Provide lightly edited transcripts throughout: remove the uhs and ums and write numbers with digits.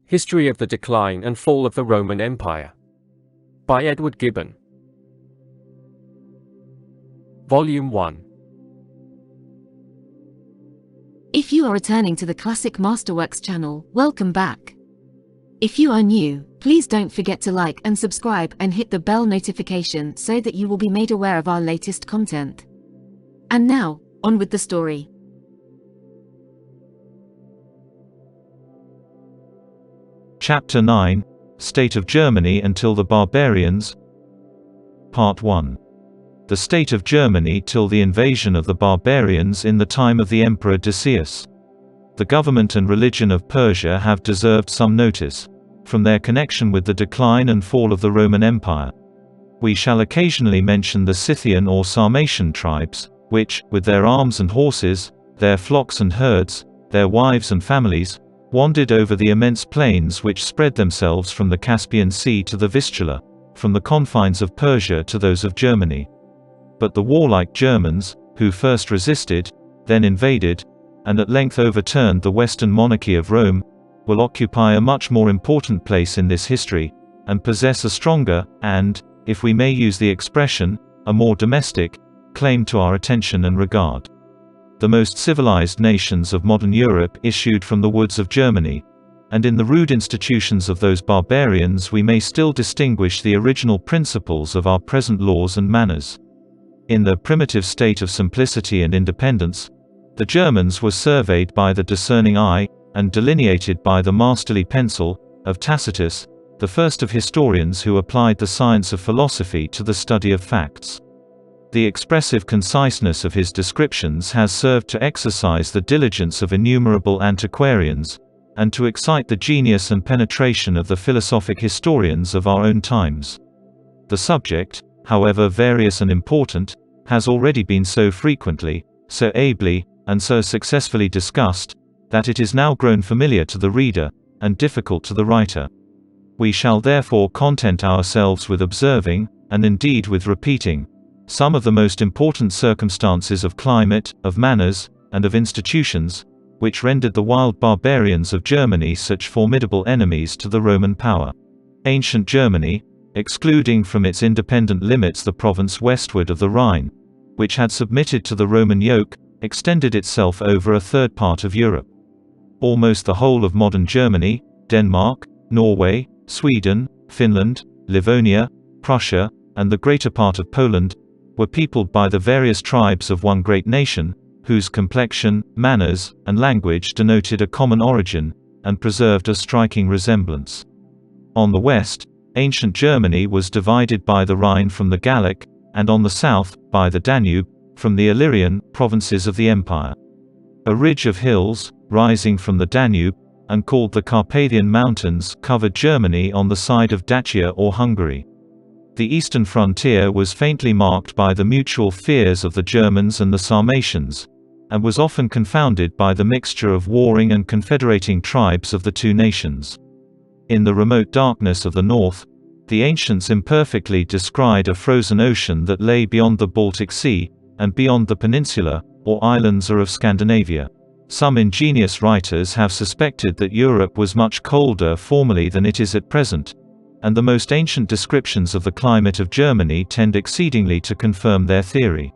History of the Decline and Fall of the Roman Empire by Edward Gibbon. Volume 1. If you are returning to the Classic Masterworks channel, welcome back. If you are new, please don't forget to like and subscribe and hit the bell notification so that you will be made aware of our latest content. And now, on with the story. Chapter 9, State of Germany until the Barbarians. Part 1. The state of Germany till the invasion of the barbarians in the time of the Emperor Decius. The government and religion of Persia have deserved some notice, from their connection with the decline and fall of the Roman Empire. We shall occasionally mention the Scythian or Sarmatian tribes, which, with their arms and horses, their flocks and herds, their wives and families, wandered over the immense plains which spread themselves from the Caspian Sea to the Vistula, from the confines of Persia to those of Germany. But the warlike Germans, who first resisted, then invaded, and at length overturned the Western monarchy of Rome, will occupy a much more important place in this history, and possess a stronger, and, if we may use the expression, a more domestic, claim to our attention and regard. The most civilized nations of modern Europe issued from the woods of Germany, and in the rude institutions of those barbarians we may still distinguish the original principles of our present laws and manners. In their primitive state of simplicity and independence, the Germans were surveyed by the discerning eye, and delineated by the masterly pencil, of Tacitus, the first of historians who applied the science of philosophy to the study of facts. The expressive conciseness of his descriptions has served to exercise the diligence of innumerable antiquarians, and to excite the genius and penetration of the philosophic historians of our own times. The subject, however various and important, has already been so frequently, so ably, and so successfully discussed, that it is now grown familiar to the reader, and difficult to the writer. We shall therefore content ourselves with observing, and indeed with repeating, some of the most important circumstances of climate, of manners, and of institutions, which rendered the wild barbarians of Germany such formidable enemies to the Roman power. Ancient Germany, excluding from its independent limits the province westward of the Rhine, which had submitted to the Roman yoke, extended itself over a third part of Europe. Almost the whole of modern Germany, Denmark, Norway, Sweden, Finland, Livonia, Prussia, and the greater part of Poland, were peopled by the various tribes of one great nation, whose complexion, manners, and language denoted a common origin, and preserved a striking resemblance. On the west, ancient Germany was divided by the Rhine from the Gallic, and on the south, by the Danube, from the Illyrian provinces of the empire. A ridge of hills, rising from the Danube, and called the Carpathian Mountains, covered Germany on the side of Dacia or Hungary. The eastern frontier was faintly marked by the mutual fears of the Germans and the Sarmatians, and was often confounded by the mixture of warring and confederating tribes of the two nations. In the remote darkness of the north, the ancients imperfectly descried a frozen ocean that lay beyond the Baltic Sea, and beyond the peninsula, or islands of Scandinavia. Some ingenious writers have suspected that Europe was much colder formerly than it is at present, and the most ancient descriptions of the climate of Germany tend exceedingly to confirm their theory.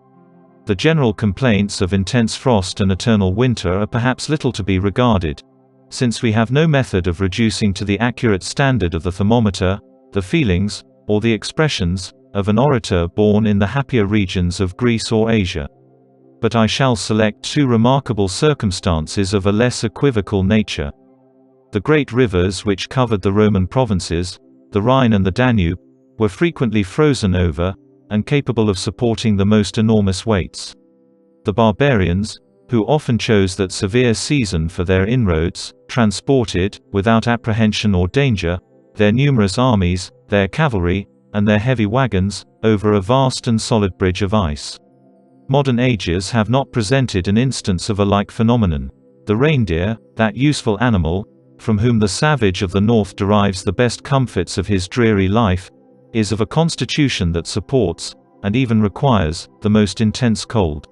The general complaints of intense frost and eternal winter are perhaps little to be regarded, since we have no method of reducing to the accurate standard of the thermometer, the feelings, or the expressions, of an orator born in the happier regions of Greece or Asia. But I shall select two remarkable circumstances of a less equivocal nature. The great rivers which covered the Roman provinces, the Rhine and the Danube, were frequently frozen over, and capable of supporting the most enormous weights. The barbarians, who often chose that severe season for their inroads, transported, without apprehension or danger, their numerous armies, their cavalry, and their heavy wagons, over a vast and solid bridge of ice. Modern ages have not presented an instance of a like phenomenon. The reindeer, that useful animal, from whom the savage of the north derives the best comforts of his dreary life, is of a constitution that supports, and even requires, the most intense cold.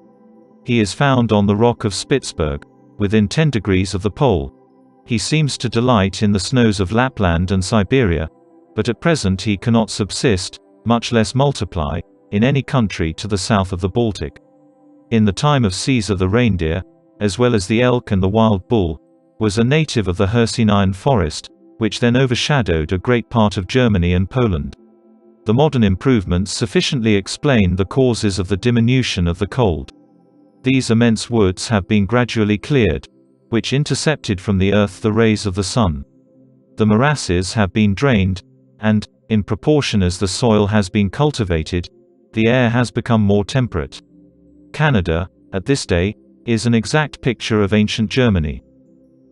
He is found on the rock of Spitzberg, within 10 degrees of the pole. He seems to delight in the snows of Lapland and Siberia, but at present he cannot subsist, much less multiply, in any country to the south of the Baltic. In the time of Caesar, the reindeer, as well as the elk and the wild bull, was a native of the Hercynian forest, which then overshadowed a great part of Germany and Poland. The modern improvements sufficiently explain the causes of the diminution of the cold. These immense woods have been gradually cleared, which intercepted from the earth the rays of the sun. The morasses have been drained, and, in proportion as the soil has been cultivated, the air has become more temperate. Canada, at this day, is an exact picture of ancient Germany.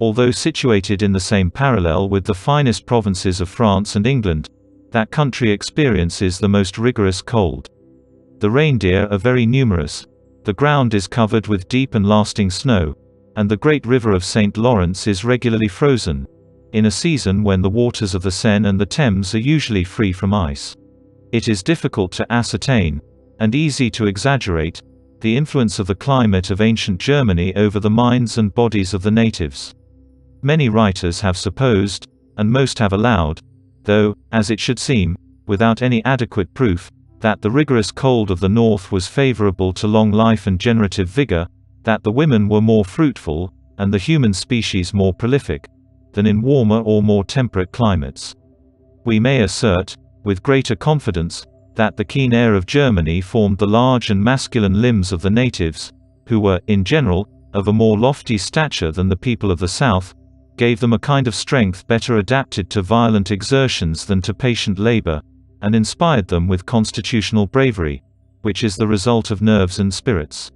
Although situated in the same parallel with the finest provinces of France and England, that country experiences the most rigorous cold. The reindeer are very numerous, the ground is covered with deep and lasting snow, and the great river of St. Lawrence is regularly frozen, in a season when the waters of the Seine and the Thames are usually free from ice. It is difficult to ascertain, and easy to exaggerate, the influence of the climate of ancient Germany over the minds and bodies of the natives. Many writers have supposed, and most have allowed, though, as it should seem, without any adequate proof, that the rigorous cold of the north was favorable to long life and generative vigor, that the women were more fruitful, and the human species more prolific, than in warmer or more temperate climates. We may assert, with greater confidence, that the keen air of Germany formed the large and masculine limbs of the natives, who were, in general, of a more lofty stature than the people of the south, gave them a kind of strength better adapted to violent exertions than to patient labor, and inspired them with constitutional bravery, which is the result of nerves and spirits.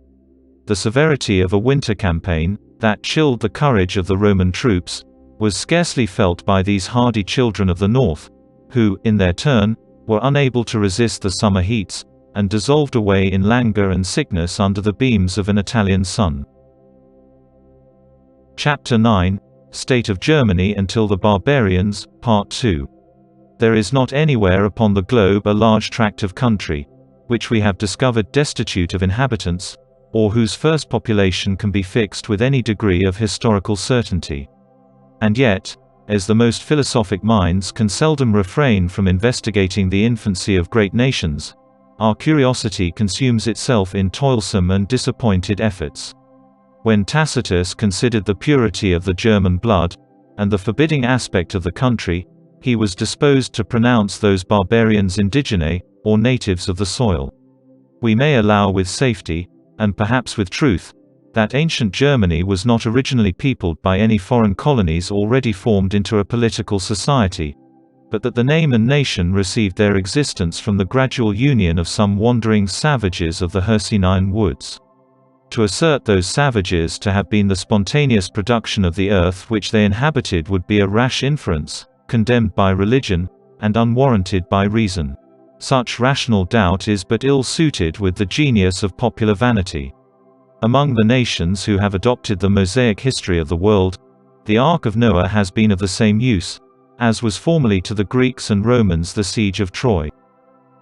The severity of a winter campaign, that chilled the courage of the Roman troops, was scarcely felt by these hardy children of the north, who, in their turn, were unable to resist the summer heats, and dissolved away in languor and sickness under the beams of an Italian sun. Chapter 9, State of Germany until the Barbarians, Part 2. There is not anywhere upon the globe a large tract of country, which we have discovered destitute of inhabitants, or whose first population can be fixed with any degree of historical certainty. And yet, as the most philosophic minds can seldom refrain from investigating the infancy of great nations, our curiosity consumes itself in toilsome and disappointed efforts. When Tacitus considered the purity of the German blood, and the forbidding aspect of the country, he was disposed to pronounce those barbarians indigene, or natives of the soil. We may allow with safety, and perhaps with truth, that ancient Germany was not originally peopled by any foreign colonies already formed into a political society, but that the name and nation received their existence from the gradual union of some wandering savages of the Hercynian woods. To assert those savages to have been the spontaneous production of the earth which they inhabited would be a rash inference, condemned by religion, and unwarranted by reason. Such rational doubt is but ill-suited with the genius of popular vanity. Among the nations who have adopted the Mosaic history of the world, the Ark of Noah has been of the same use, as was formerly to the Greeks and Romans the siege of Troy.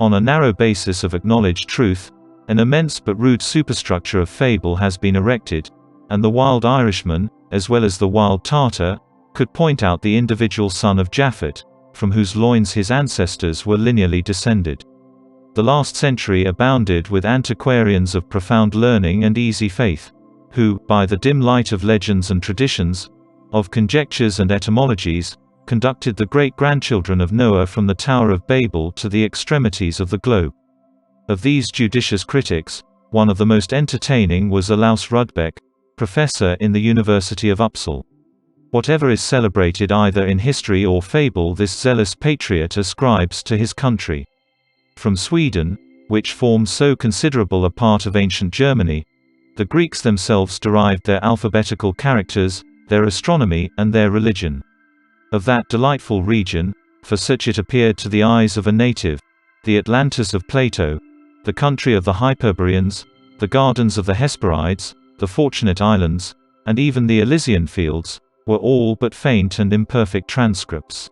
On a narrow basis of acknowledged truth, an immense but rude superstructure of fable has been erected, and the wild Irishman, as well as the wild Tartar, could point out the individual son of Japhet, from whose loins his ancestors were lineally descended. The last century abounded with antiquarians of profound learning and easy faith, who, by the dim light of legends and traditions, of conjectures and etymologies, conducted the great-grandchildren of Noah from the Tower of Babel to the extremities of the globe. Of these judicious critics, one of the most entertaining was Olaus Rudbeck, professor in the University of Uppsala. Whatever is celebrated either in history or fable this zealous patriot ascribes to his country. From Sweden, which forms so considerable a part of ancient Germany, the Greeks themselves derived their alphabetical characters, their astronomy, and their religion. Of that delightful region, for such it appeared to the eyes of a native, the Atlantis of Plato, the country of the Hyperboreans, the gardens of the Hesperides, the Fortunate Islands, and even the Elysian fields, were all but faint and imperfect transcripts.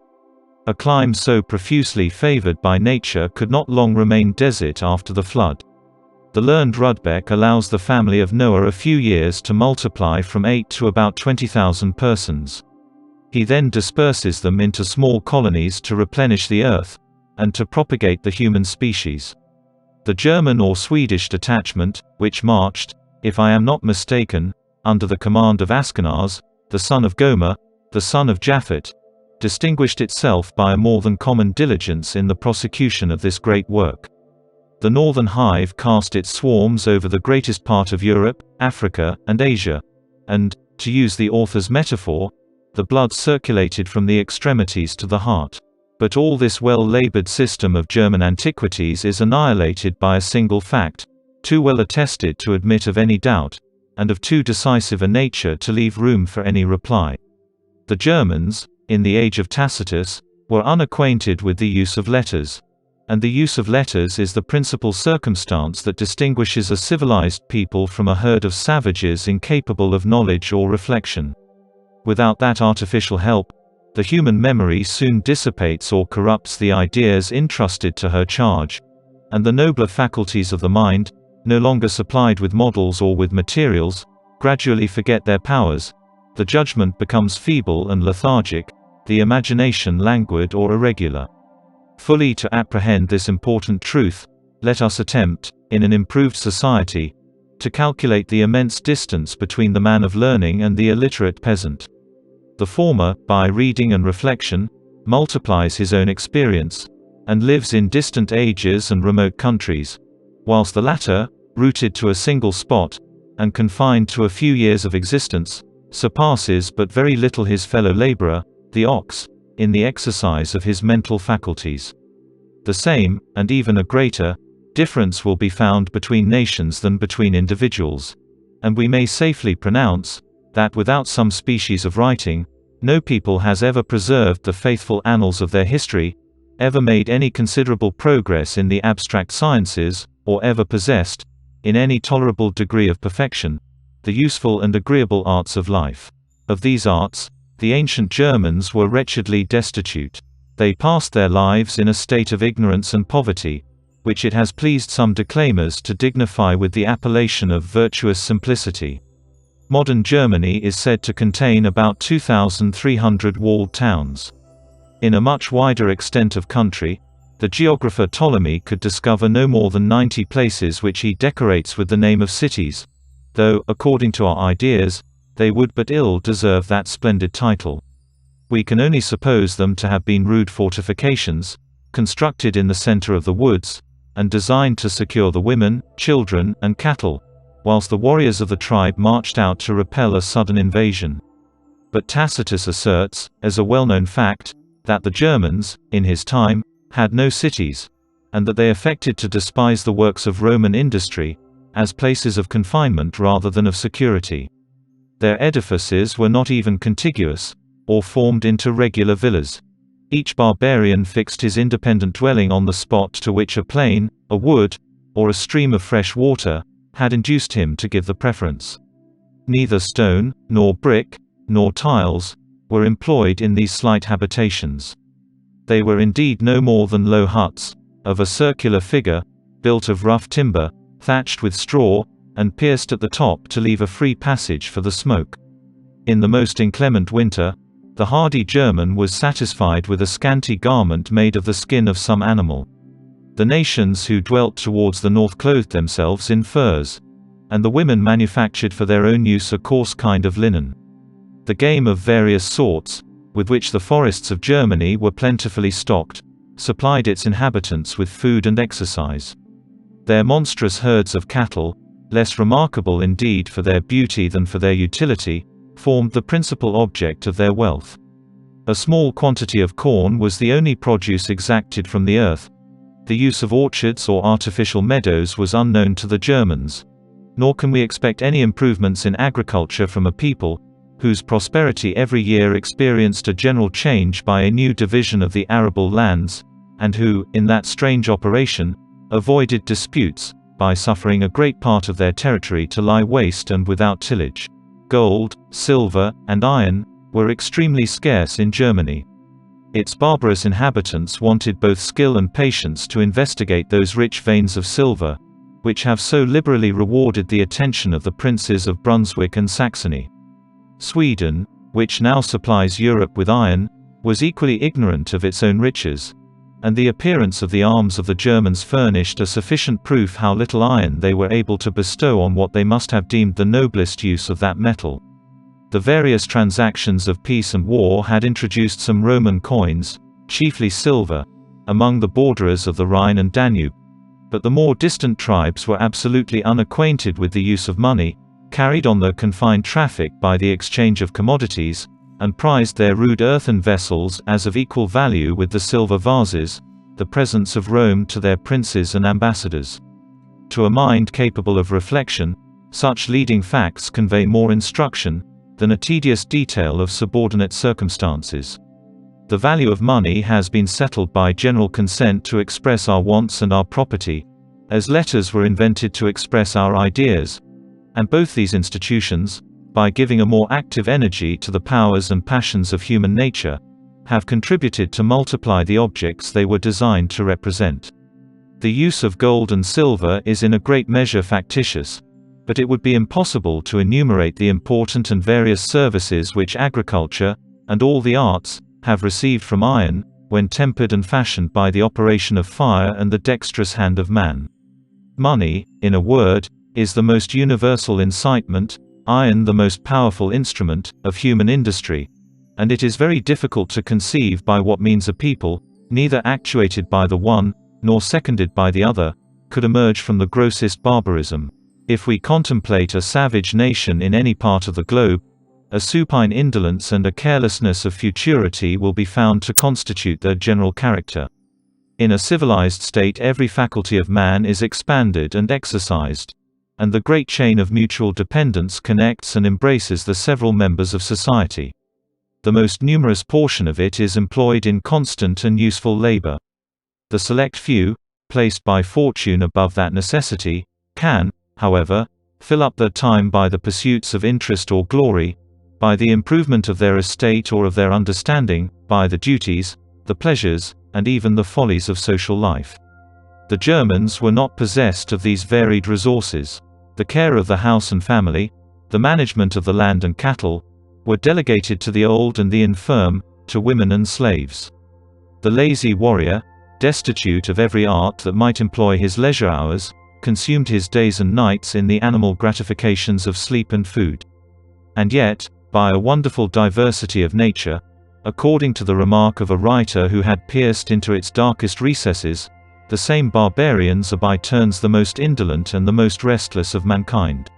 A clime so profusely favored by nature could not long remain desert after the flood. The learned Rudbeck allows the family of Noah a few years to multiply from 8 to about 20,000 persons. He then disperses them into small colonies to replenish the earth, and to propagate the human species. The German or Swedish detachment, which marched, if I am not mistaken, under the command of Askenaz, the son of Gomer, the son of Japhet, distinguished itself by a more than common diligence in the prosecution of this great work. The northern hive cast its swarms over the greatest part of Europe, Africa, and Asia, and, to use the author's metaphor, the blood circulated from the extremities to the heart. But all this well-labored system of German antiquities is annihilated by a single fact, too well attested to admit of any doubt, and of too decisive a nature to leave room for any reply. The Germans, in the age of Tacitus, were unacquainted with the use of letters, and the use of letters is the principal circumstance that distinguishes a civilized people from a herd of savages incapable of knowledge or reflection. Without that artificial help, the human memory soon dissipates or corrupts the ideas entrusted to her charge, and the nobler faculties of the mind, no longer supplied with models or with materials, gradually forget their powers, the judgment becomes feeble and lethargic, the imagination languid or irregular. Fully to apprehend this important truth, let us attempt, in an improved society, to calculate the immense distance between the man of learning and the illiterate peasant. The former, by reading and reflection, multiplies his own experience, and lives in distant ages and remote countries, whilst the latter, rooted to a single spot, and confined to a few years of existence, surpasses but very little his fellow laborer, the ox, in the exercise of his mental faculties. The same, and even a greater, difference will be found between nations than between individuals, and we may safely pronounce, that without some species of writing, no people has ever preserved the faithful annals of their history, ever made any considerable progress in the abstract sciences, or ever possessed, in any tolerable degree of perfection, the useful and agreeable arts of life. Of these arts, the ancient Germans were wretchedly destitute. They passed their lives in a state of ignorance and poverty, which it has pleased some declaimers to dignify with the appellation of virtuous simplicity. Modern Germany is said to contain about 2,300 walled towns. In a much wider extent of country, the geographer Ptolemy could discover no more than 90 places which he decorates with the name of cities, though, according to our ideas, they would but ill deserve that splendid title. We can only suppose them to have been rude fortifications, constructed in the center of the woods, and designed to secure the women, children, and cattle, whilst the warriors of the tribe marched out to repel a sudden invasion. But Tacitus asserts, as a well-known fact, that the Germans, in his time, had no cities, and that they affected to despise the works of Roman industry, as places of confinement rather than of security. Their edifices were not even contiguous, or formed into regular villas. Each barbarian fixed his independent dwelling on the spot to which a plain, a wood, or a stream of fresh water, had induced him to give the preference. Neither stone, nor brick, nor tiles, were employed in these slight habitations. They were indeed no more than low huts, of a circular figure, built of rough timber, thatched with straw, and pierced at the top to leave a free passage for the smoke. In the most inclement winter, the hardy German was satisfied with a scanty garment made of the skin of some animal. The nations who dwelt towards the north clothed themselves in furs, and the women manufactured for their own use a coarse kind of linen. The game of various sorts, with which the forests of Germany were plentifully stocked, supplied its inhabitants with food and exercise. Their monstrous herds of cattle, less remarkable indeed for their beauty than for their utility, formed the principal object of their wealth. A small quantity of corn was the only produce exacted from the earth. The use of orchards or artificial meadows was unknown to the Germans. Nor can we expect any improvements in agriculture from a people, whose prosperity every year experienced a general change by a new division of the arable lands, and who, in that strange operation, avoided disputes, by suffering a great part of their territory to lie waste and without tillage. Gold, silver, and iron were extremely scarce in Germany. Its barbarous inhabitants wanted both skill and patience to investigate those rich veins of silver, which have so liberally rewarded the attention of the princes of Brunswick and Saxony. Sweden, which now supplies Europe with iron, was equally ignorant of its own riches, and the appearance of the arms of the Germans furnished a sufficient proof how little iron they were able to bestow on what they must have deemed the noblest use of that metal. The various transactions of peace and war had introduced some Roman coins, chiefly silver, among the borderers of the Rhine and Danube, but the more distant tribes were absolutely unacquainted with the use of money, carried on the confined traffic by the exchange of commodities, and prized their rude earthen vessels as of equal value with the silver vases, the presents of Rome to their princes and ambassadors. To a mind capable of reflection, such leading facts convey more instruction than a tedious detail of subordinate circumstances. The value of money has been settled by general consent to express our wants and our property, as letters were invented to express our ideas, and both these institutions, by giving a more active energy to the powers and passions of human nature, have contributed to multiply the objects they were designed to represent. The use of gold and silver is in a great measure factitious, but it would be impossible to enumerate the important and various services which agriculture, and all the arts, have received from iron, when tempered and fashioned by the operation of fire and the dexterous hand of man. Money, in a word, is the most universal incitement, iron the most powerful instrument, of human industry, and it is very difficult to conceive by what means a people, neither actuated by the one, nor seconded by the other, could emerge from the grossest barbarism. If we contemplate a savage nation in any part of the globe, a supine indolence and a carelessness of futurity will be found to constitute their general character. In a civilized state every faculty of man is expanded and exercised, and the great chain of mutual dependence connects and embraces the several members of society. The most numerous portion of it is employed in constant and useful labor. The select few, placed by fortune above that necessity, can, however, fill up their time by the pursuits of interest or glory, by the improvement of their estate or of their understanding, by the duties, the pleasures, and even the follies of social life. The Germans were not possessed of these varied resources. The care of the house and family, the management of the land and cattle, were delegated to the old and the infirm, to women and slaves. The lazy warrior, destitute of every art that might employ his leisure hours, consumed his days and nights in the animal gratifications of sleep and food. And yet, by a wonderful diversity of nature, according to the remark of a writer who had pierced into its darkest recesses, the same barbarians are by turns the most indolent and the most restless of mankind.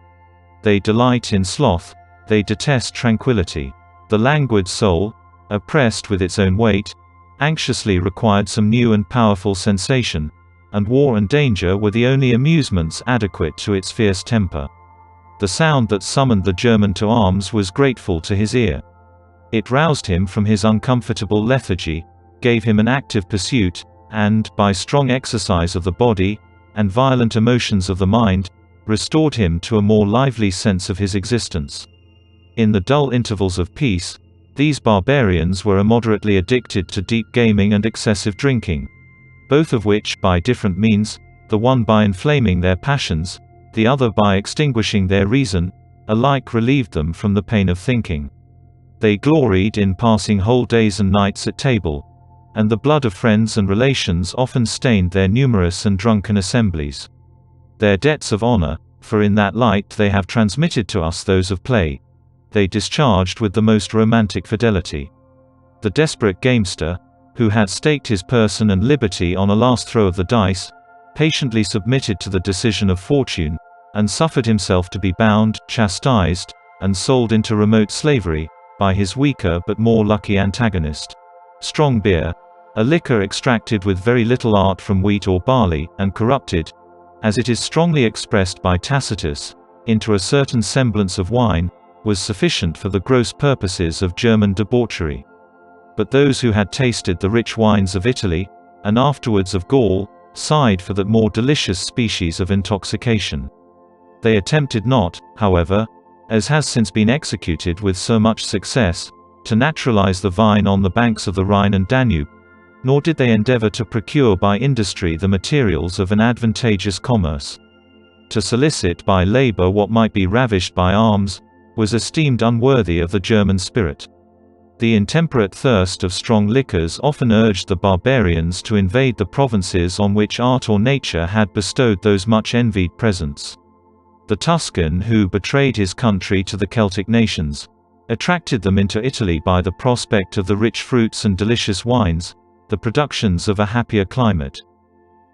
They delight in sloth, they detest tranquility. The languid soul, oppressed with its own weight, anxiously required some new and powerful sensation, and war and danger were the only amusements adequate to its fierce temper. The sound that summoned the German to arms was grateful to his ear. It roused him from his uncomfortable lethargy, gave him an active pursuit, and, by strong exercise of the body, and violent emotions of the mind, restored him to a more lively sense of his existence. In the dull intervals of peace, these barbarians were immoderately addicted to deep gaming and excessive drinking, both of which, by different means, the one by inflaming their passions, the other by extinguishing their reason, alike relieved them from the pain of thinking. They gloried in passing whole days and nights at table, and the blood of friends and relations often stained their numerous and drunken assemblies. Their debts of honor, for in that light they have transmitted to us those of play, they discharged with the most romantic fidelity. The desperate gamester, who had staked his person and liberty on a last throw of the dice, patiently submitted to the decision of fortune, and suffered himself to be bound, chastised, and sold into remote slavery, by his weaker but more lucky antagonist. Strong beer, a liquor extracted with very little art from wheat or barley, and corrupted, as it is strongly expressed by Tacitus, into a certain semblance of wine, was sufficient for the gross purposes of German debauchery. But those who had tasted the rich wines of Italy, and afterwards of Gaul, sighed for that more delicious species of intoxication. They attempted not, however, as has since been executed with so much success, to naturalize the vine on the banks of the Rhine and Danube, nor did they endeavor to procure by industry the materials of an advantageous commerce. To solicit by labor what might be ravished by arms, was esteemed unworthy of the German spirit. The intemperate thirst of strong liquors often urged the barbarians to invade the provinces on which art or nature had bestowed those much envied presents. The Tuscan who betrayed his country to the Celtic nations, attracted them into Italy by the prospect of the rich fruits and delicious wines, the productions of a happier climate.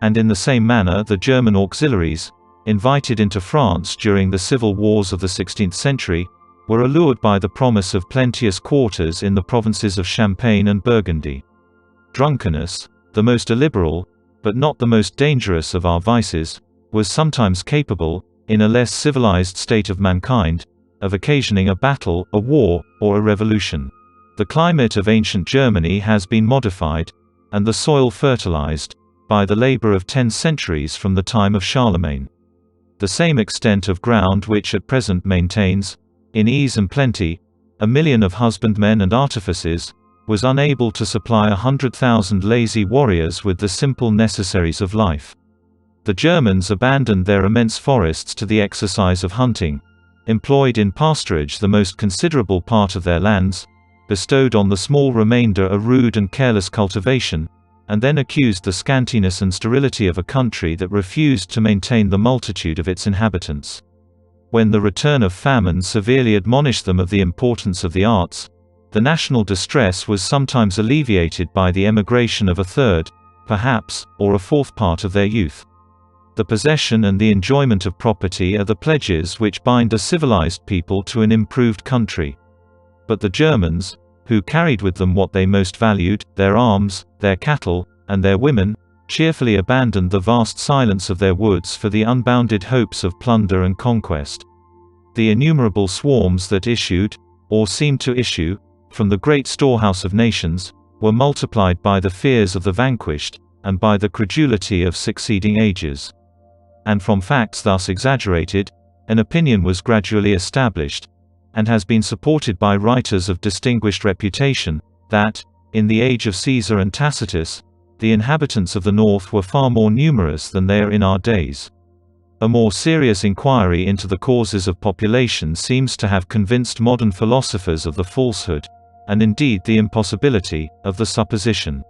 And in the same manner the German auxiliaries, invited into France during the civil wars of the 16th century, were allured by the promise of plenteous quarters in the provinces of Champagne and Burgundy. Drunkenness, the most illiberal, but not the most dangerous of our vices, was sometimes capable, in a less civilized state of mankind, of occasioning a battle, a war, or a revolution. The climate of ancient Germany has been modified, and the soil fertilized, by the labor of 10 centuries from the time of Charlemagne. The same extent of ground which at present maintains, in ease and plenty, 1,000,000 of husbandmen and artificers, was unable to supply 100,000 lazy warriors with the simple necessaries of life. The Germans abandoned their immense forests to the exercise of hunting, employed in pasturage the most considerable part of their lands, bestowed on the small remainder a rude and careless cultivation, and then accused the scantiness and sterility of a country that refused to maintain the multitude of its inhabitants. When the return of famine severely admonished them of the importance of the arts, the national distress was sometimes alleviated by the emigration of a third, perhaps, or a fourth part of their youth. The possession and the enjoyment of property are the pledges which bind a civilized people to an improved country. But the Germans, who carried with them what they most valued, their arms, their cattle, and their women, cheerfully abandoned the vast silence of their woods for the unbounded hopes of plunder and conquest. The innumerable swarms that issued, or seemed to issue, from the great storehouse of nations, were multiplied by the fears of the vanquished, and by the credulity of succeeding ages. And from facts thus exaggerated, an opinion was gradually established, and has been supported by writers of distinguished reputation, that, in the age of Caesar and Tacitus, the inhabitants of the north were far more numerous than they are in our days. A more serious inquiry into the causes of population seems to have convinced modern philosophers of the falsehood, and indeed the impossibility, of the supposition.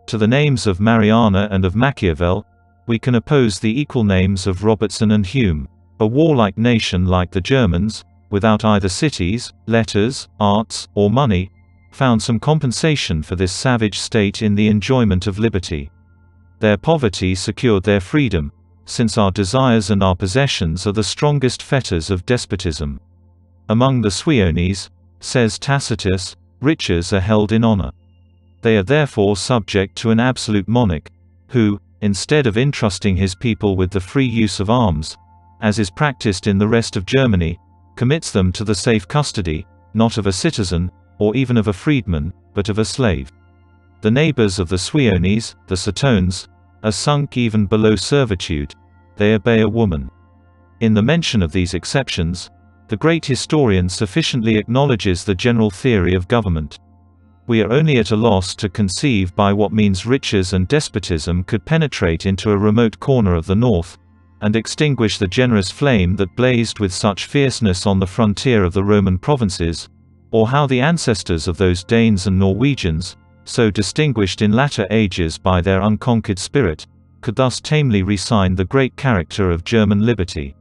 To the names of Mariana and of Machiavel, we can oppose the equal names of Robertson and Hume. A warlike nation like the Germans, without either cities, letters, arts, or money, found some compensation for this savage state in the enjoyment of liberty. Their poverty secured their freedom, since our desires and our possessions are the strongest fetters of despotism. Among the Suiones, says Tacitus, riches are held in honor. They are therefore subject to an absolute monarch, who, instead of entrusting his people with the free use of arms, as is practiced in the rest of Germany, commits them to the safe custody, not of a citizen, or even of a freedman, but of a slave. The neighbors of the Suiones, the Setones, are sunk even below servitude, they obey a woman. In the mention of these exceptions, the great historian sufficiently acknowledges the general theory of government. We are only at a loss to conceive by what means riches and despotism could penetrate into a remote corner of the north, and extinguish the generous flame that blazed with such fierceness on the frontier of the Roman provinces, or how the ancestors of those Danes and Norwegians, so distinguished in latter ages by their unconquered spirit, could thus tamely resign the great character of German liberty.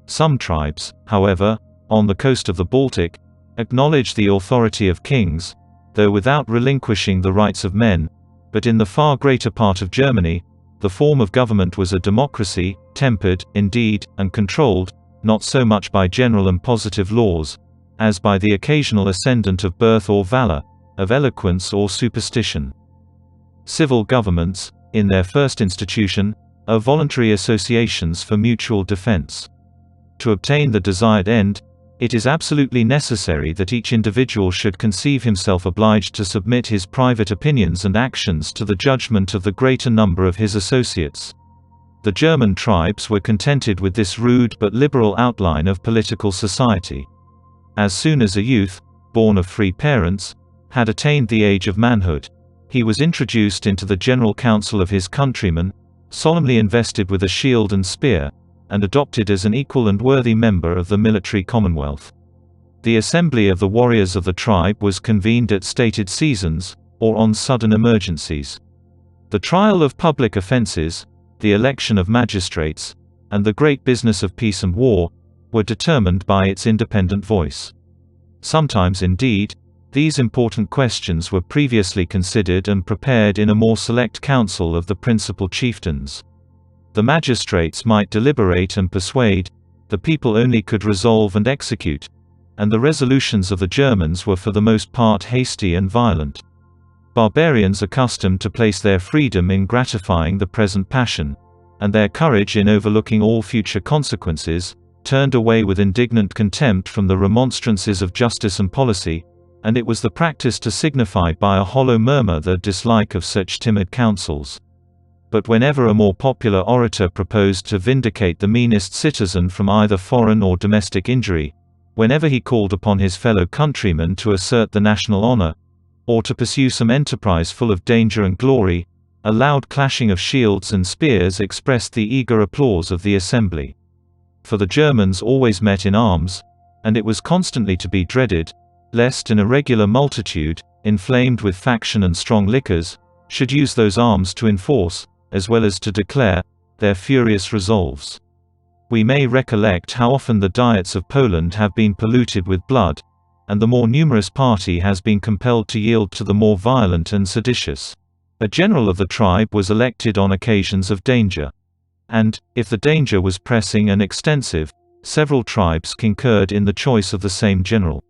Some tribes, however, on the coast of the Baltic, acknowledged the authority of kings, though without relinquishing the rights of men, but in the far greater part of Germany, the form of government was a democracy, tempered, indeed, and controlled, not so much by general and positive laws, as by the occasional ascendant of birth or valor, of eloquence or superstition. Civil governments, in their first institution, are voluntary associations for mutual defense. To obtain the desired end, it is absolutely necessary that each individual should conceive himself obliged to submit his private opinions and actions to the judgment of the greater number of his associates. The German tribes were contented with this rude but liberal outline of political society. As soon as a youth, born of free parents, had attained the age of manhood, he was introduced into the general council of his countrymen, solemnly invested with a shield and spear, and adopted as an equal and worthy member of the military commonwealth. The assembly of the warriors of the tribe was convened at stated seasons, or on sudden emergencies. The trial of public offences, the election of magistrates, and the great business of peace and war, were determined by its independent voice. Sometimes indeed, these important questions were previously considered and prepared in a more select council of the principal chieftains. The magistrates might deliberate and persuade, the people only could resolve and execute, and the resolutions of the Germans were for the most part hasty and violent. Barbarians accustomed to place their freedom in gratifying the present passion, and their courage in overlooking all future consequences, turned away with indignant contempt from the remonstrances of justice and policy, and it was the practice to signify by a hollow murmur their dislike of such timid counsels. But whenever a more popular orator proposed to vindicate the meanest citizen from either foreign or domestic injury, whenever he called upon his fellow countrymen to assert the national honor, or to pursue some enterprise full of danger and glory, a loud clashing of shields and spears expressed the eager applause of the assembly. For the Germans always met in arms, and it was constantly to be dreaded, lest an irregular multitude, inflamed with faction and strong liquors, should use those arms to enforce, as well as to declare, their furious resolves. We may recollect how often the diets of Poland have been polluted with blood, and the more numerous party has been compelled to yield to the more violent and seditious. A general of the tribe was elected on occasions of danger. And, if the danger was pressing and extensive, several tribes concurred in the choice of the same general.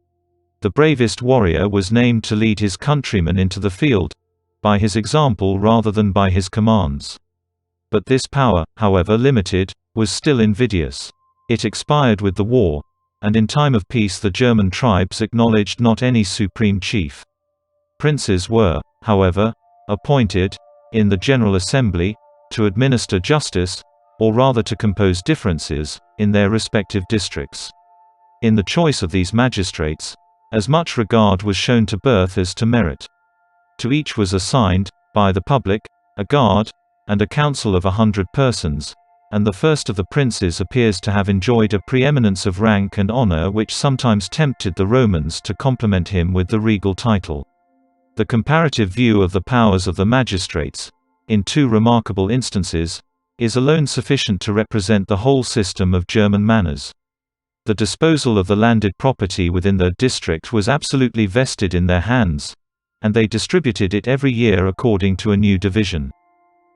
The bravest warrior was named to lead his countrymen into the field, by his example rather than by his commands. But this power, however limited, was still invidious. It expired with the war, and in time of peace the German tribes acknowledged not any supreme chief. Princes were, however, appointed, in the General Assembly, to administer justice, or rather to compose differences, in their respective districts. In the choice of these magistrates, as much regard was shown to birth as to merit. To each was assigned, by the public, a guard, and a council of 100 persons, and the first of the princes appears to have enjoyed a preeminence of rank and honor which sometimes tempted the Romans to compliment him with the regal title. The comparative view of the powers of the magistrates, in two remarkable instances, is alone sufficient to represent the whole system of German manners. The disposal of the landed property within their district was absolutely vested in their hands, and they distributed it every year according to a new division.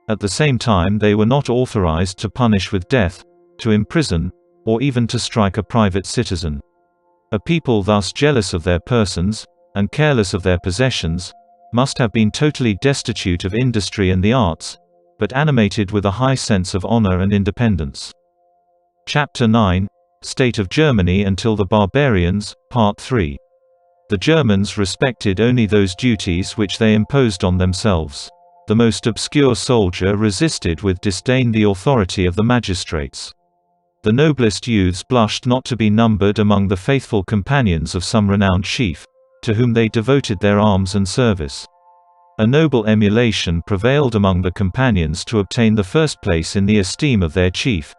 At the same time they were not authorized to punish with death, to imprison, or even to strike a private citizen. A people thus jealous of their persons, and careless of their possessions, must have been totally destitute of industry and the arts, but animated with a high sense of honor and independence. Chapter 9, State of Germany until the Barbarians, Part 3. The Germans respected only those duties which they imposed on themselves. The most obscure soldier resisted with disdain the authority of the magistrates. The noblest youths blushed not to be numbered among the faithful companions of some renowned chief, to whom they devoted their arms and service. A noble emulation prevailed among the companions to obtain the first place in the esteem of their chief.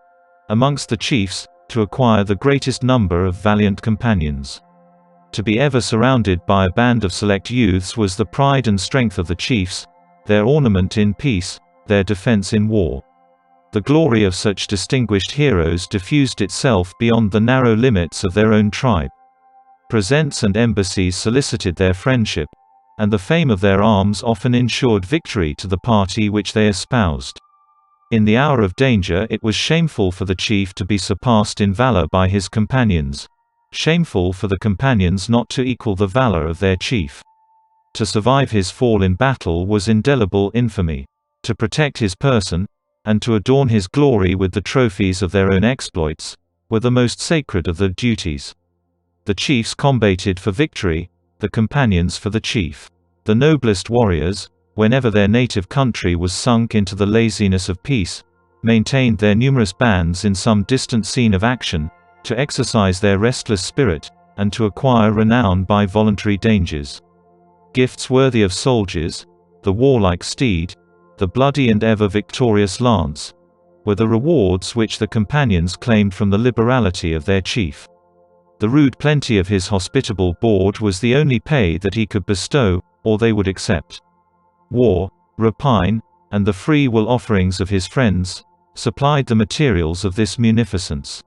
Amongst the chiefs, to acquire the greatest number of valiant companions. To be ever surrounded by a band of select youths was the pride and strength of the chiefs, their ornament in peace, their defense in war. The glory of such distinguished heroes diffused itself beyond the narrow limits of their own tribe. Presents and embassies solicited their friendship, and the fame of their arms often ensured victory to the party which they espoused. In the hour of danger it was shameful for the chief to be surpassed in valor by his companions, shameful for the companions not to equal the valor of their chief. To survive his fall in battle was indelible infamy. To protect his person, and to adorn his glory with the trophies of their own exploits, were the most sacred of the duties. The chiefs combated for victory, the companions for the chief. The noblest warriors, whenever their native country was sunk into the laziness of peace, maintained their numerous bands in some distant scene of action, to exercise their restless spirit, and to acquire renown by voluntary dangers. Gifts worthy of soldiers, the warlike steed, the bloody and ever victorious lance, were the rewards which the companions claimed from the liberality of their chief. The rude plenty of his hospitable board was the only pay that he could bestow, or they would accept. War, rapine, and the free will offerings of his friends, supplied the materials of this munificence.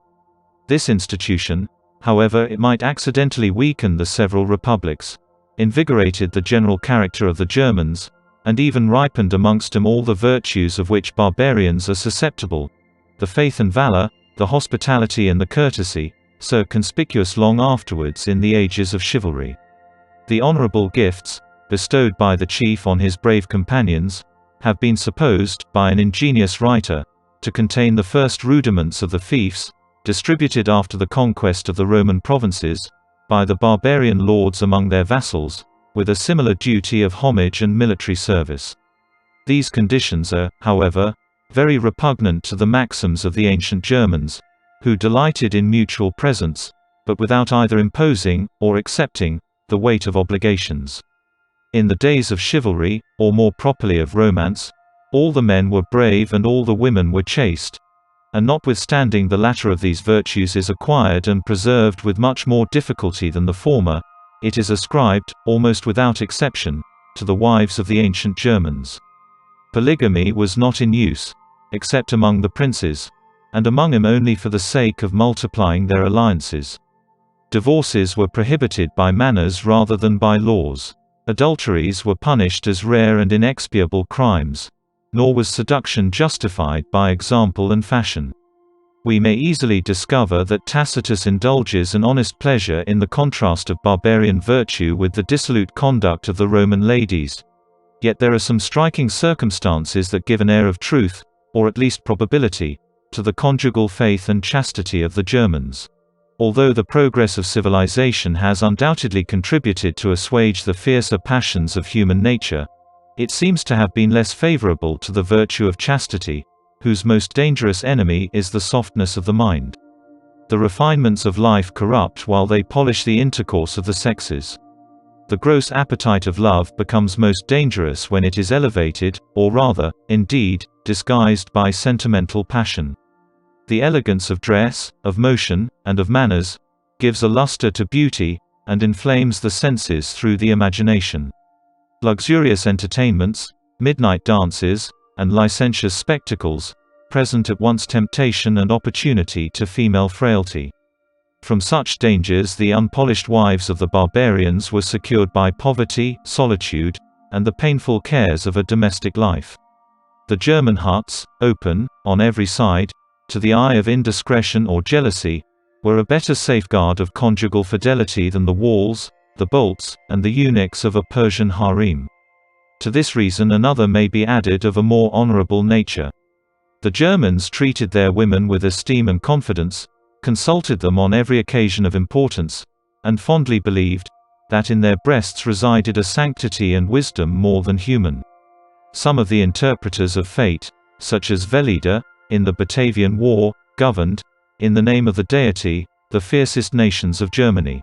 This institution, however it might accidentally weaken the several republics, invigorated the general character of the Germans, and even ripened amongst them all the virtues of which barbarians are susceptible: the faith and valor, the hospitality and the courtesy, so conspicuous long afterwards in the ages of chivalry. The honorable gifts, bestowed by the chief on his brave companions, have been supposed, by an ingenious writer, to contain the first rudiments of the fiefs, distributed after the conquest of the Roman provinces, by the barbarian lords among their vassals, with a similar duty of homage and military service. These conditions are, however, very repugnant to the maxims of the ancient Germans, who delighted in mutual presents, but without either imposing, or accepting, the weight of obligations. In the days of chivalry, or more properly of romance, all the men were brave and all the women were chaste, and notwithstanding the latter of these virtues is acquired and preserved with much more difficulty than the former, it is ascribed, almost without exception, to the wives of the ancient Germans. Polygamy was not in use, except among the princes, and among them only for the sake of multiplying their alliances. Divorces were prohibited by manners rather than by laws. Adulteries were punished as rare and inexpiable crimes, nor was seduction justified by example and fashion. We may easily discover that Tacitus indulges an honest pleasure in the contrast of barbarian virtue with the dissolute conduct of the Roman ladies. Yet there are some striking circumstances that give an air of truth, or at least probability, to the conjugal faith and chastity of the Germans. Although the progress of civilization has undoubtedly contributed to assuage the fiercer passions of human nature, it seems to have been less favorable to the virtue of chastity, whose most dangerous enemy is the softness of the mind. The refinements of life corrupt while they polish the intercourse of the sexes. The gross appetite of love becomes most dangerous when it is elevated, or rather, indeed, disguised by sentimental passion. The elegance of dress, of motion, and of manners, gives a luster to beauty, and inflames the senses through the imagination. Luxurious entertainments, midnight dances, and licentious spectacles, present at once temptation and opportunity to female frailty. From such dangers the unpolished wives of the barbarians were secured by poverty, solitude, and the painful cares of a domestic life. The German huts, open, on every side, to the eye of indiscretion or jealousy, were a better safeguard of conjugal fidelity than the walls, the bolts, and the eunuchs of a Persian harem. To this reason another may be added of a more honorable nature. The Germans treated their women with esteem and confidence, consulted them on every occasion of importance, and fondly believed that in their breasts resided a sanctity and wisdom more than human. Some of the interpreters of fate, such as Velida, in the Batavian War, governed, in the name of the deity, the fiercest nations of Germany.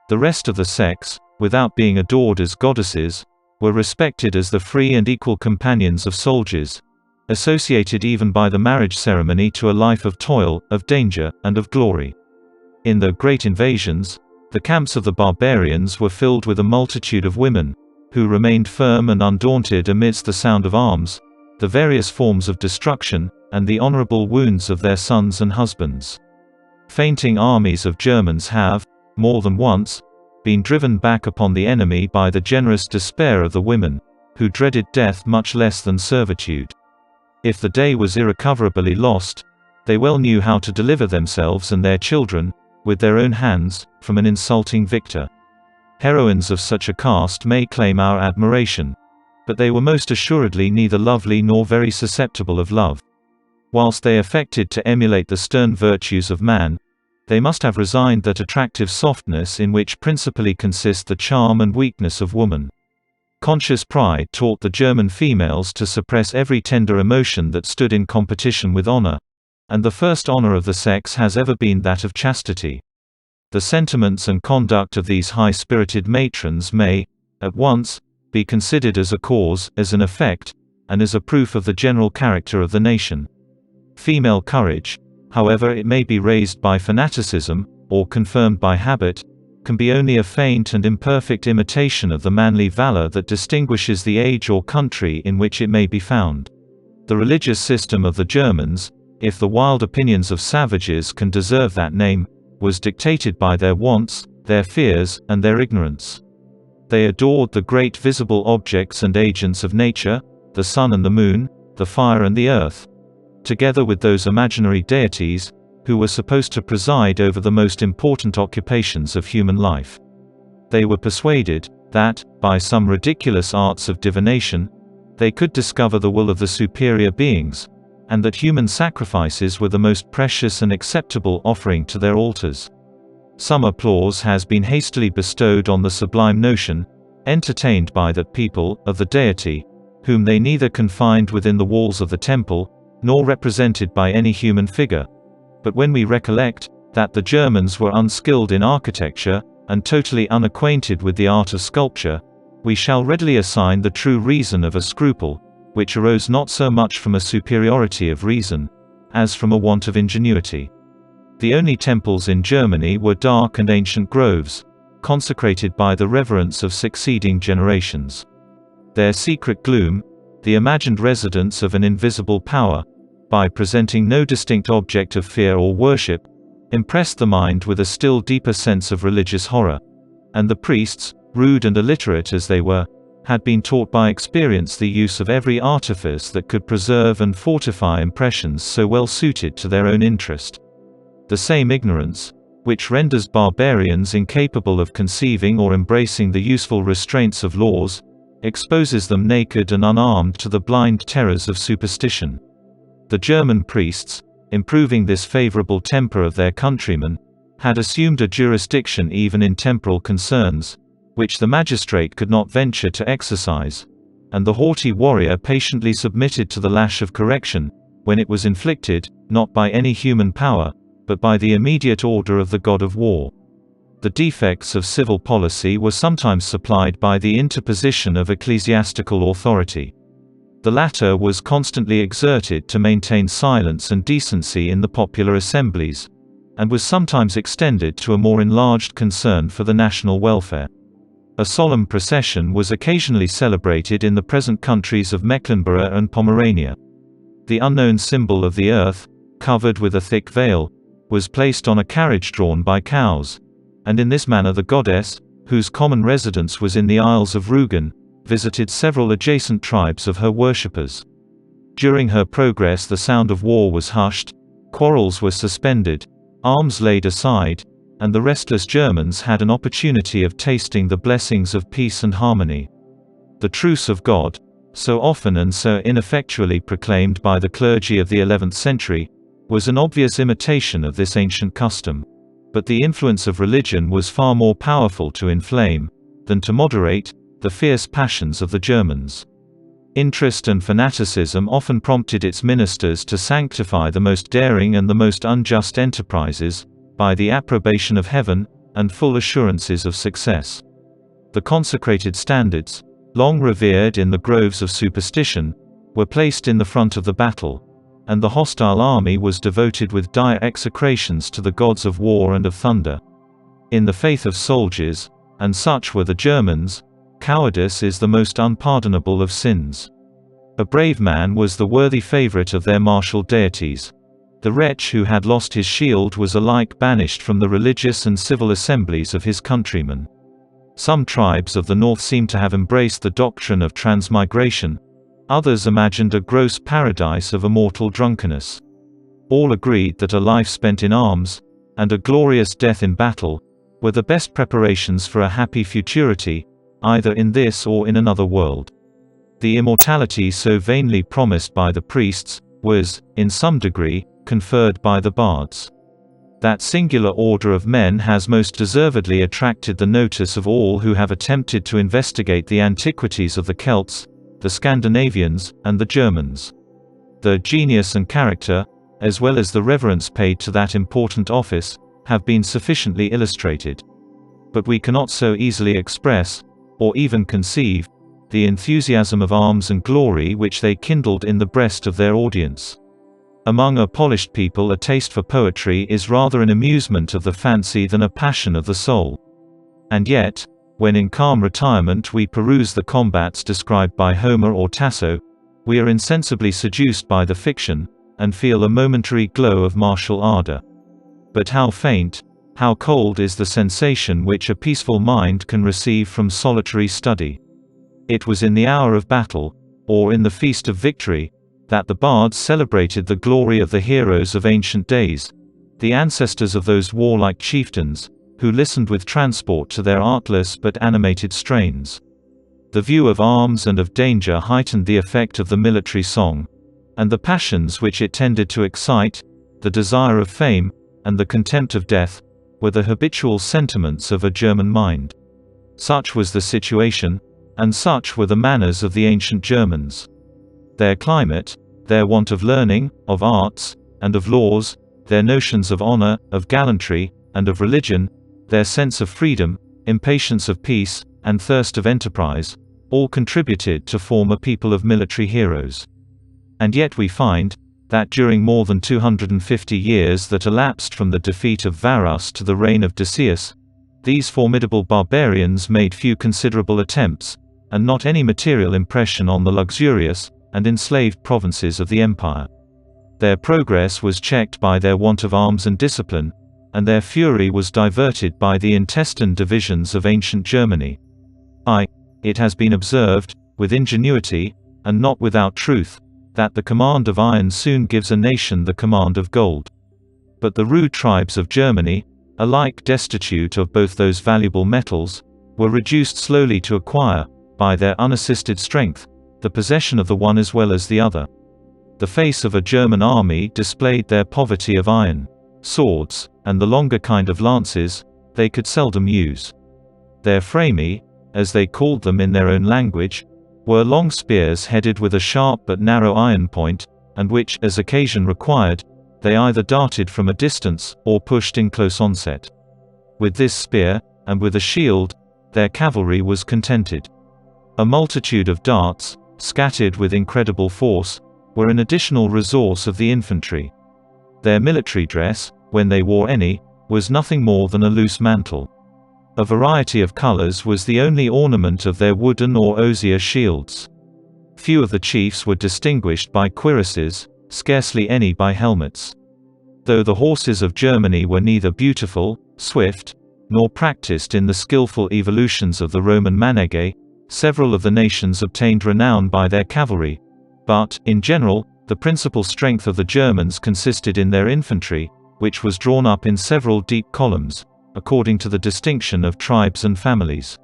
The rest of the sex, without being adored as goddesses, were respected as the free and equal companions of soldiers, associated even by the marriage ceremony to a life of toil, of danger, and of glory. In the great invasions, the camps of the barbarians were filled with a multitude of women, who remained firm and undaunted amidst the sound of arms, the various forms of destruction, and the honorable wounds of their sons and husbands. Fainting armies of Germans have, more than once, been driven back upon the enemy by the generous despair of the women, who dreaded death much less than servitude. If the day was irrecoverably lost, they well knew how to deliver themselves and their children, with their own hands, from an insulting victor. Heroines of such a caste may claim our admiration, but they were most assuredly neither lovely nor very susceptible of love. Whilst they affected to emulate the stern virtues of man, they must have resigned that attractive softness in which principally consist the charm and weakness of woman. Conscious pride taught the German females to suppress every tender emotion that stood in competition with honor, and the first honor of the sex has ever been that of chastity. The sentiments and conduct of these high-spirited matrons may, at once, be considered as a cause, as an effect, and as a proof of the general character of the nation. Female courage, however it may be raised by fanaticism, or confirmed by habit, can be only a faint and imperfect imitation of the manly valor that distinguishes the age or country in which it may be found. The religious system of the Germans, if the wild opinions of savages can deserve that name, was dictated by their wants, their fears, and their ignorance. They adored the great visible objects and agents of nature, the sun and the moon, the fire and the earth, together with those imaginary deities, who were supposed to preside over the most important occupations of human life. They were persuaded that, by some ridiculous arts of divination, they could discover the will of the superior beings, and that human sacrifices were the most precious and acceptable offering to their altars. Some applause has been hastily bestowed on the sublime notion, entertained by that people, of the deity, whom they neither confined within the walls of the temple, nor represented by any human figure. But when we recollect that the Germans were unskilled in architecture, and totally unacquainted with the art of sculpture, we shall readily assign the true reason of a scruple, which arose not so much from a superiority of reason, as from a want of ingenuity. The only temples in Germany were dark and ancient groves, consecrated by the reverence of succeeding generations. Their secret gloom, the imagined residence of an invisible power, by presenting no distinct object of fear or worship, impressed the mind with a still deeper sense of religious horror, and the priests, rude and illiterate as they were, had been taught by experience the use of every artifice that could preserve and fortify impressions so well suited to their own interest. The same ignorance, which renders barbarians incapable of conceiving or embracing the useful restraints of laws, exposes them naked and unarmed to the blind terrors of superstition. The German priests, improving this favorable temper of their countrymen, had assumed a jurisdiction even in temporal concerns, which the magistrate could not venture to exercise, and the haughty warrior patiently submitted to the lash of correction, when it was inflicted, not by any human power, but by the immediate order of the god of war. The defects of civil policy were sometimes supplied by the interposition of ecclesiastical authority. The latter was constantly exerted to maintain silence and decency in the popular assemblies, and was sometimes extended to a more enlarged concern for the national welfare. A solemn procession was occasionally celebrated in the present countries of Mecklenburg and Pomerania. The unknown symbol of the earth, covered with a thick veil, was placed on a carriage drawn by cows, and in this manner the goddess, whose common residence was in the Isles of Rügen, visited several adjacent tribes of her worshippers. During her progress the sound of war was hushed, quarrels were suspended, arms laid aside, and the restless Germans had an opportunity of tasting the blessings of peace and harmony. The truce of God, so often and so ineffectually proclaimed by the clergy of the 11th century, was an obvious imitation of this ancient custom. But the influence of religion was far more powerful to inflame, than to moderate, the fierce passions of the Germans. Interest and fanaticism often prompted its ministers to sanctify the most daring and the most unjust enterprises, by the approbation of heaven, and full assurances of success. The consecrated standards, long revered in the groves of superstition, were placed in the front of the battle, and the hostile army was devoted with dire execrations to the gods of war and of thunder. In the faith of soldiers, and such were the Germans, cowardice is the most unpardonable of sins. A brave man was the worthy favorite of their martial deities. The wretch who had lost his shield was alike banished from the religious and civil assemblies of his countrymen. Some tribes of the north seemed to have embraced the doctrine of transmigration, others imagined a gross paradise of immortal drunkenness. All agreed that a life spent in arms, and a glorious death in battle, were the best preparations for a happy futurity, either in this or in another world. The immortality so vainly promised by the priests, was, in some degree, conferred by the bards. That singular order of men has most deservedly attracted the notice of all who have attempted to investigate the antiquities of the Celts, the Scandinavians, and the Germans. Their genius and character, as well as the reverence paid to that important office, have been sufficiently illustrated. But we cannot so easily express, or even conceive, the enthusiasm of arms and glory which they kindled in the breast of their audience. Among a polished people, a taste for poetry is rather an amusement of the fancy than a passion of the soul. And yet, when in calm retirement we peruse the combats described by Homer or Tasso, we are insensibly seduced by the fiction, and feel a momentary glow of martial ardor. But how faint, how cold is the sensation which a peaceful mind can receive from solitary study. It was in the hour of battle, or in the feast of victory, that the bards celebrated the glory of the heroes of ancient days, the ancestors of those warlike chieftains, who listened with transport to their artless but animated strains. The view of arms and of danger heightened the effect of the military song, and the passions which it tended to excite, the desire of fame, and the contempt of death, were the habitual sentiments of a German mind. Such was the situation, and such were the manners of the ancient Germans. Their climate, their want of learning, of arts, and of laws, their notions of honor, of gallantry, and of religion, their sense of freedom, impatience of peace, and thirst of enterprise, all contributed to form a people of military heroes. And yet we find that during more than 250 years that elapsed from the defeat of Varus to the reign of Decius, these formidable barbarians made few considerable attempts, and not any material impression on the luxurious and enslaved provinces of the empire. Their progress was checked by their want of arms and discipline, and their fury was diverted by the intestine divisions of ancient Germany. It has been observed, with ingenuity, and not without truth, that the command of iron soon gives a nation the command of gold. But the rude tribes of Germany, alike destitute of both those valuable metals, were reduced slowly to acquire, by their unassisted strength, the possession of the one as well as the other. The face of a German army displayed their poverty of iron. Swords, and the longer kind of lances, they could seldom use. Their frami, as they called them in their own language, were long spears headed with a sharp but narrow iron point, and which, as occasion required, they either darted from a distance, or pushed in close onset. With this spear, and with a shield, their cavalry was contented. A multitude of darts, scattered with incredible force, were an additional resource of the infantry. Their military dress, when they wore any, was nothing more than a loose mantle. A variety of colors was the only ornament of their wooden or osier shields. Few of the chiefs were distinguished by cuirasses, scarcely any by helmets. Though the horses of Germany were neither beautiful, swift, nor practiced in the skillful evolutions of the Roman manege, several of the nations obtained renown by their cavalry, but, in general, the principal strength of the Germans consisted in their infantry, which was drawn up in several deep columns, according to the distinction of tribes and families.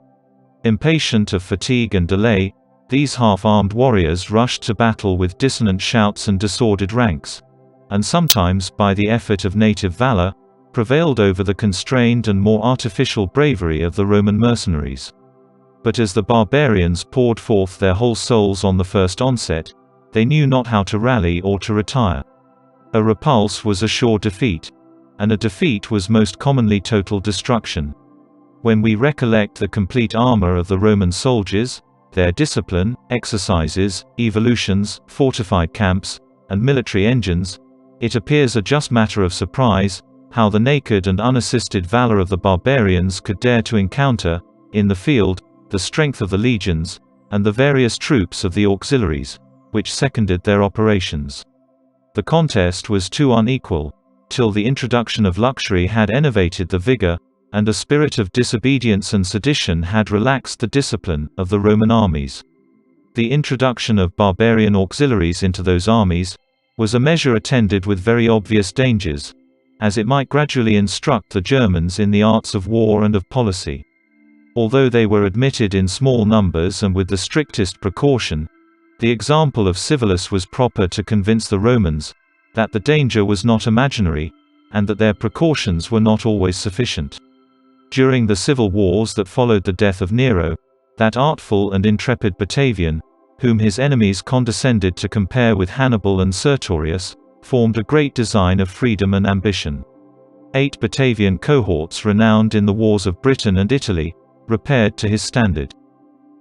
Impatient of fatigue and delay, these half-armed warriors rushed to battle with dissonant shouts and disordered ranks, and sometimes, by the effort of native valor, prevailed over the constrained and more artificial bravery of the Roman mercenaries. But as the barbarians poured forth their whole souls on the first onset, they knew not how to rally or to retire. A repulse was a sure defeat, and a defeat was most commonly total destruction. When we recollect the complete armor of the Roman soldiers, their discipline, exercises, evolutions, fortified camps, and military engines, it appears a just matter of surprise, how the naked and unassisted valor of the barbarians could dare to encounter, in the field, the strength of the legions, and the various troops of the auxiliaries, which seconded their operations. The contest was too unequal, till the introduction of luxury had enervated the vigor, and a spirit of disobedience and sedition had relaxed the discipline, of the Roman armies. The introduction of barbarian auxiliaries into those armies was a measure attended with very obvious dangers, as it might gradually instruct the Germans in the arts of war and of policy. Although they were admitted in small numbers and with the strictest precaution, the example of Civilis was proper to convince the Romans that the danger was not imaginary, and that their precautions were not always sufficient. During the civil wars that followed the death of Nero, that artful and intrepid Batavian, whom his enemies condescended to compare with Hannibal and Sertorius, formed a great design of freedom and ambition. 8 Batavian cohorts renowned in the wars of Britain and Italy, repaired to his standard.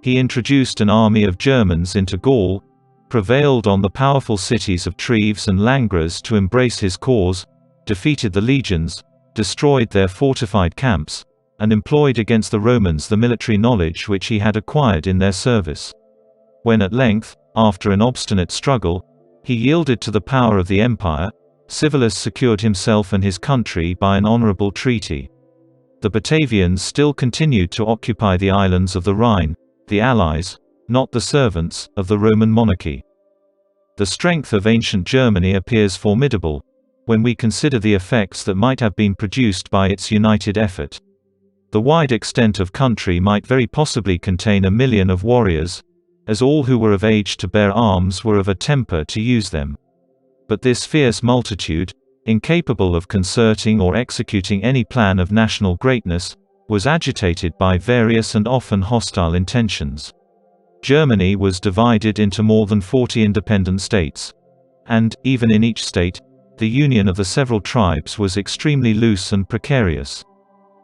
He introduced an army of Germans into Gaul, prevailed on the powerful cities of Treves and Langres to embrace his cause, defeated the legions, destroyed their fortified camps, and employed against the Romans the military knowledge which he had acquired in their service. When at length, after an obstinate struggle, he yielded to the power of the empire, Civilis secured himself and his country by an honorable treaty. The Batavians still continued to occupy the islands of the Rhine, the allies, not the servants, of the Roman monarchy. The strength of ancient Germany appears formidable, when we consider the effects that might have been produced by its united effort. The wide extent of country might very possibly contain 1 million of warriors, as all who were of age to bear arms were of a temper to use them. But this fierce multitude, incapable of concerting or executing any plan of national greatness, was agitated by various and often hostile intentions. Germany was divided into more than 40 independent states. And, even in each state, the union of the several tribes was extremely loose and precarious.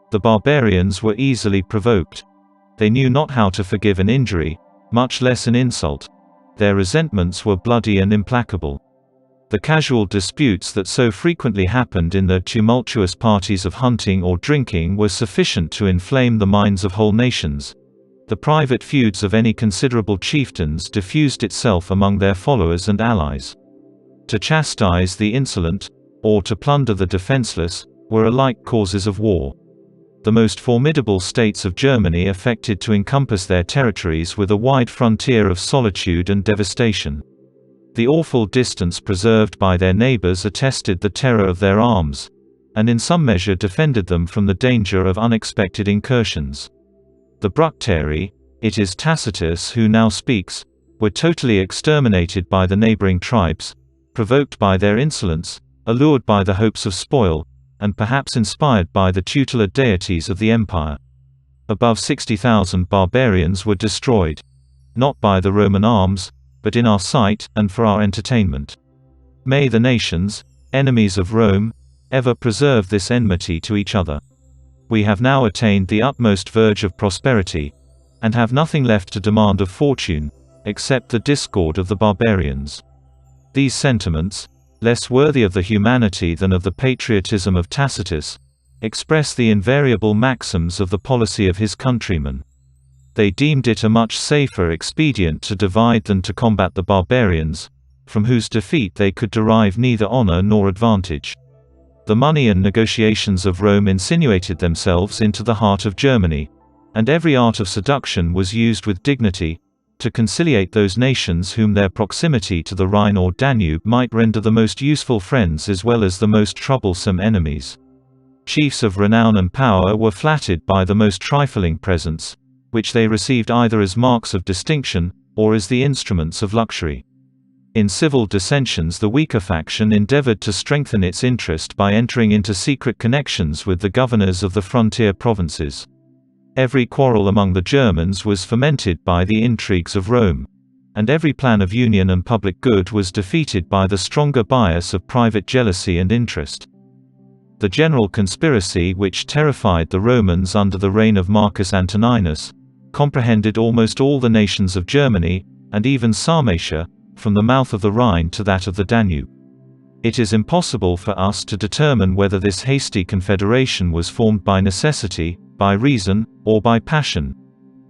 The barbarians were easily provoked. They knew not how to forgive an injury, much less an insult. Their resentments were bloody and implacable. The casual disputes that so frequently happened in the tumultuous parties of hunting or drinking were sufficient to inflame the minds of whole nations. The private feuds of any considerable chieftains diffused itself among their followers and allies. To chastise the insolent, or to plunder the defenseless, were alike causes of war. The most formidable states of Germany affected to encompass their territories with a wide frontier of solitude and devastation. The awful distance preserved by their neighbors attested the terror of their arms, and in some measure defended them from the danger of unexpected incursions. The Bructeri, it is Tacitus who now speaks, were totally exterminated by the neighboring tribes, provoked by their insolence, allured by the hopes of spoil, and perhaps inspired by the tutelar deities of the empire. Above 60,000 barbarians were destroyed, not by the Roman arms, but in our sight, and for our entertainment. May the nations, enemies of Rome, ever preserve this enmity to each other. We have now attained the utmost verge of prosperity, and have nothing left to demand of fortune, except the discord of the barbarians. These sentiments, less worthy of the humanity than of the patriotism of Tacitus, express the invariable maxims of the policy of his countrymen. They deemed it a much safer expedient to divide than to combat the barbarians, from whose defeat they could derive neither honor nor advantage. The money and negotiations of Rome insinuated themselves into the heart of Germany, and every art of seduction was used with dignity, to conciliate those nations whom their proximity to the Rhine or Danube might render the most useful friends as well as the most troublesome enemies. Chiefs of renown and power were flattered by the most trifling presents, which they received either as marks of distinction, or as the instruments of luxury. In civil dissensions the weaker faction endeavored to strengthen its interest by entering into secret connections with the governors of the frontier provinces. Every quarrel among the Germans was fomented by the intrigues of Rome, and every plan of union and public good was defeated by the stronger bias of private jealousy and interest. The general conspiracy which terrified the Romans under the reign of Marcus Antoninus comprehended almost all the nations of Germany, and even Sarmatia, from the mouth of the Rhine to that of the Danube. It is impossible for us to determine whether this hasty confederation was formed by necessity, by reason, or by passion.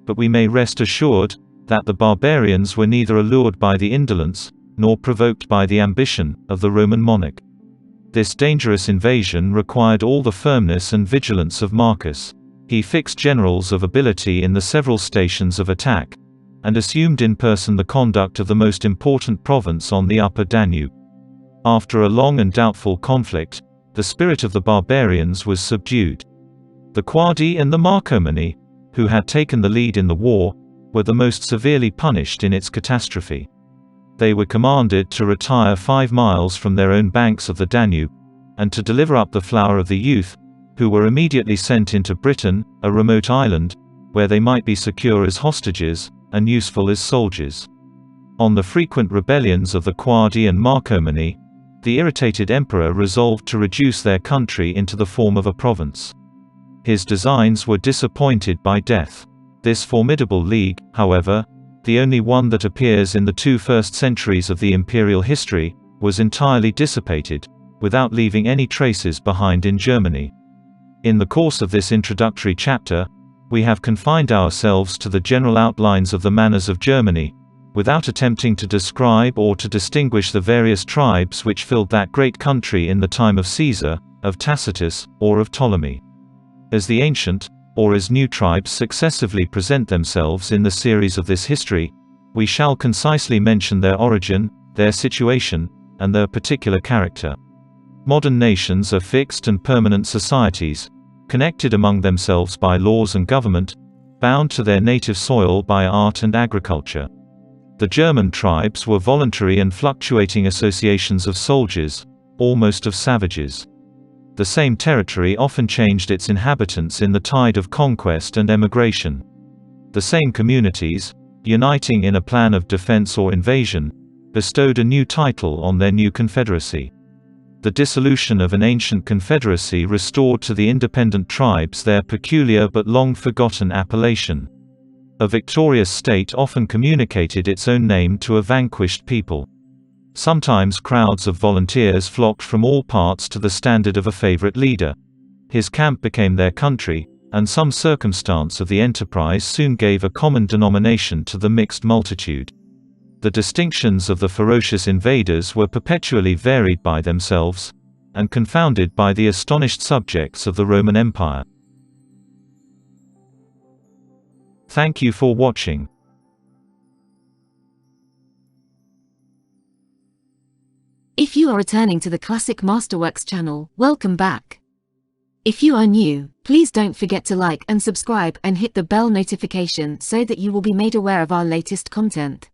But we may rest assured that the barbarians were neither allured by the indolence, nor provoked by the ambition, of the Roman monarch. This dangerous invasion required all the firmness and vigilance of Marcus. He fixed generals of ability in the several stations of attack, and assumed in person the conduct of the most important province on the upper Danube. After a long and doubtful conflict, the spirit of the barbarians was subdued. The Quadi and the Marcomanni, who had taken the lead in the war, were the most severely punished in its catastrophe. They were commanded to retire 5 miles from their own banks of the Danube, and to deliver up the flower of the youth, who were immediately sent into Britain, a remote island, where they might be secure as hostages, and useful as soldiers. On the frequent rebellions of the Quadi and Marcomanni, the irritated emperor resolved to reduce their country into the form of a province. His designs were disappointed by death. This formidable league, however, the only one that appears in the 2 first centuries of the imperial history, was entirely dissipated, without leaving any traces behind in Germany. In the course of this introductory chapter, we have confined ourselves to the general outlines of the manners of Germany, without attempting to describe or to distinguish the various tribes which filled that great country in the time of Caesar, of Tacitus, or of Ptolemy. As the ancient, or as new tribes successively present themselves in the series of this history, we shall concisely mention their origin, their situation, and their particular character. Modern nations are fixed and permanent societies, connected among themselves by laws and government, bound to their native soil by art and agriculture. The German tribes were voluntary and fluctuating associations of soldiers, almost of savages. The same territory often changed its inhabitants in the tide of conquest and emigration. The same communities, uniting in a plan of defense or invasion, bestowed a new title on their new confederacy. The dissolution of an ancient confederacy restored to the independent tribes their peculiar but long-forgotten appellation. A victorious state often communicated its own name to a vanquished people. Sometimes crowds of volunteers flocked from all parts to the standard of a favorite leader. His camp became their country, and some circumstance of the enterprise soon gave a common denomination to the mixed multitude. The distinctions of the ferocious invaders were perpetually varied by themselves, and confounded by the astonished subjects of the Roman Empire. Thank you for watching. If you are returning to the Classic Masterworks channel, welcome back. If you are new, please don't forget to like and subscribe and hit the bell notification so that you will be made aware of our latest content.